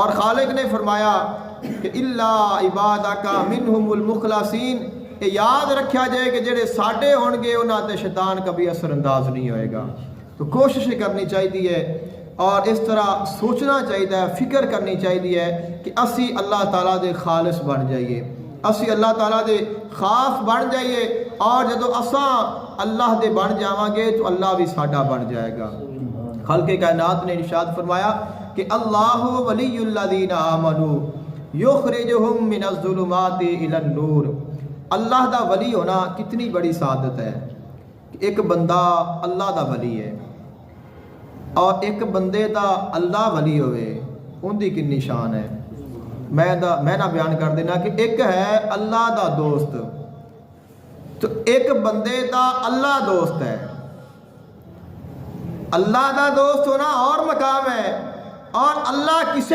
اور خالق نے فرمایا کہ الا عبادک منہم المخلصین، یاد رکھا جائے کہ جڑے ساڈے ہون گے انہاں تے شیطان کبھی اثر انداز نہیں ہوئے گا۔ تو کوشش کرنی چاہیے اور اس طرح سوچنا چاہیے، فکر کرنی چاہیے کہ اسی اللہ تعالیٰ دے خالص بن جائیے، اسی اللہ تعالیٰ دے خاص بن جائیے، اور جدو اساں اللہ دے بن جاواں گے تو اللہ بھی ساڈا بن جائے گا۔ خالق کائنات نے ارشاد فرمایا کہ اللہ ولی الذین آمنوا یخرجہم من الظلمات الی النور۔ اللہ دا ولی ہونا کتنی بڑی سعادت ہے کہ ایک بندہ اللہ دا ولی ہے، اور ایک بندے دا اللہ ولی ہوئے ان دی کنی شان ہے۔ میں نہ بیان کر دینا کہ ایک ہے اللہ دا دوست، تو ایک بندے دا اللہ دوست ہے۔ اللہ دا دوست ہونا اور مقام ہے، اور اللہ کسے